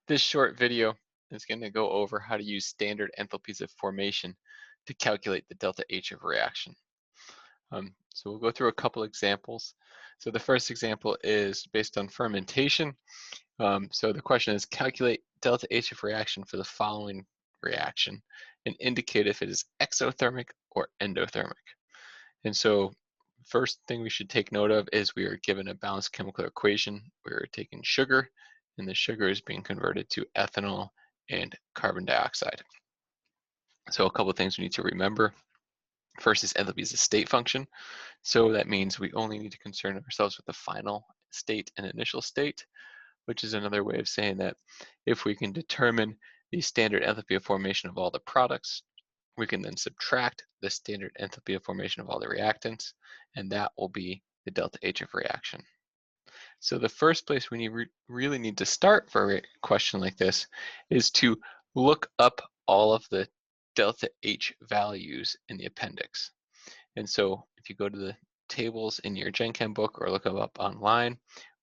This short video is going to go over how to use standard enthalpies of formation to calculate the delta H of reaction. So we'll go through a couple examples. So the first example is based on fermentation. So the question is calculate delta H of reaction for the following reaction and indicate if it is exothermic or endothermic. And so first thing we should take note of is we are given a balanced chemical equation. We're taking sugar, and the sugar is being converted to ethanol and carbon dioxide. So a couple of things we need to remember. First is enthalpy is a state function. So that means we only need to concern ourselves with the final state and initial state, which is another way of saying that if we can determine the standard enthalpy of formation of all the products, we can then subtract the standard enthalpy of formation of all the reactants, and that will be the delta H of reaction. So the first place we really need to start for a question like this is to look up all of the delta H values in the appendix. And so if you go to the tables in your Gen Chem book or look them up online,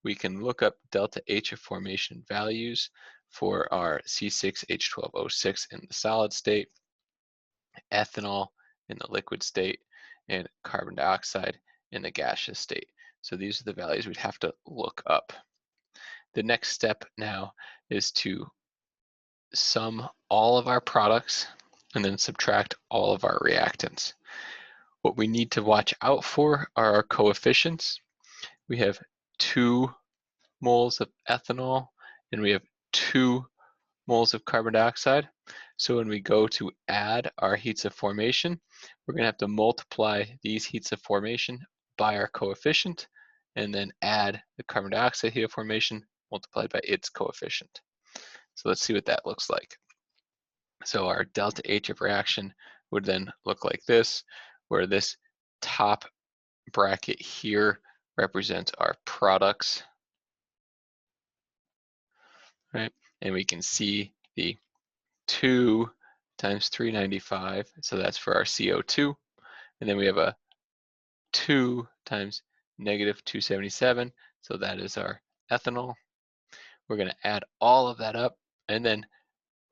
we can look up delta H of formation values for our C6H12O6 in the solid state, ethanol in the liquid state, and carbon dioxide in the gaseous state. So these are the values we'd have to look up. The next step now is to sum all of our products and then subtract all of our reactants. What we need to watch out for are our coefficients. We have 2 moles of ethanol and we have 2 moles of carbon dioxide. So when we go to add our heats of formation, we're going to have to multiply these heats of formation by our coefficient and then add the carbon dioxide heat of formation multiplied by its coefficient. So let's see what that looks like. So our delta H of reaction would then look like this, where this top bracket here represents our products, right? And we can see the 2 times 395, so that's for our CO2. And then we have a 2 times negative 277, so that is our ethanol. We're going to add all of that up, and then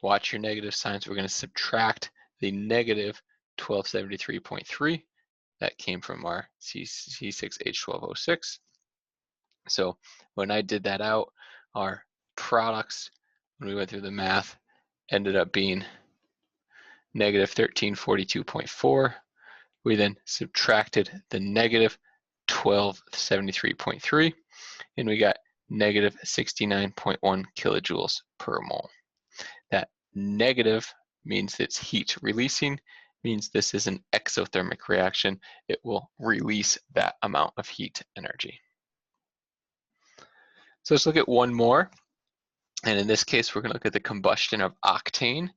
watch your negative signs. We're going to subtract the negative 1273.3. That came from our C6H12O6. So when I did that out, our products, when we went through the math, ended up being negative 1342.4. We then subtracted the negative 1273.3, and we got negative 69.1 kilojoules per mole. That negative means it's heat releasing, means this is an exothermic reaction. It will release that amount of heat energy. So let's look at one more. And in this case, we're going to look at the combustion of octane.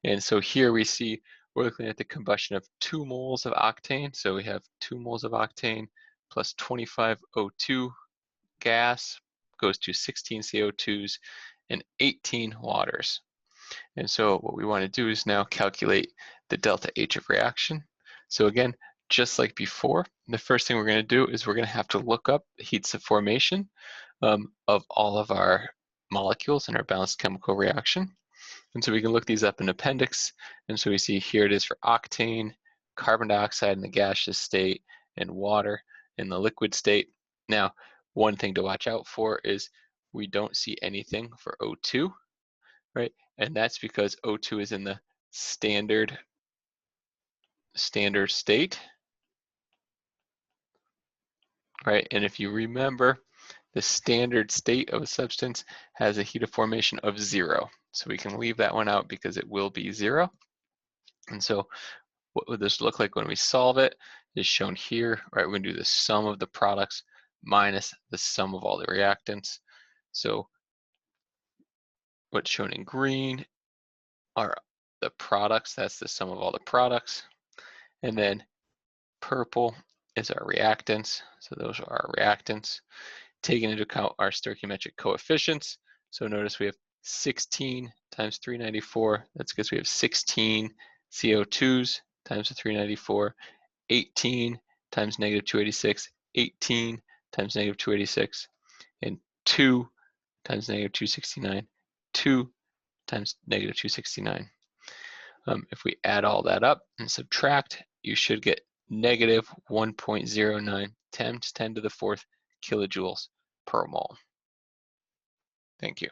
And so here we see we're looking at the combustion of 2 moles of octane. So we have 2 moles of octane plus 25 O2 gas goes to 16 CO2s and 18 waters. And so what we want to do is now calculate the delta H of reaction. So again, just like before, the first thing we're going to do is we're going to have to look up heats of formation of all of our molecules in our balanced chemical reaction. And so we can look these up in appendix. And so we see here it is for octane, carbon dioxide in the gaseous state, and water in the liquid state. Now, one thing to watch out for is we don't see anything for O2, right? And that's because O2 is in the standard state, right? And if you remember, the standard state of a substance has a heat of formation of 0. So we can leave that one out because it will be 0. And so what would this look like when we solve it is shown here, right? We're going to do the sum of the products minus the sum of all the reactants. So what's shown in green are the products. That's the sum of all the products. And then purple is our reactants. So those are our reactants. Taking into account our stoichiometric coefficients. So notice we have 16 times 394. That's because we have 16 CO2s times the 394. 18 times negative 286. 18 times negative 286. And 2 times negative 269. 2 times negative 269. If we add all that up and subtract, you should get negative 1.09 times 10 to the fourth kilojoules per mole. Thank you.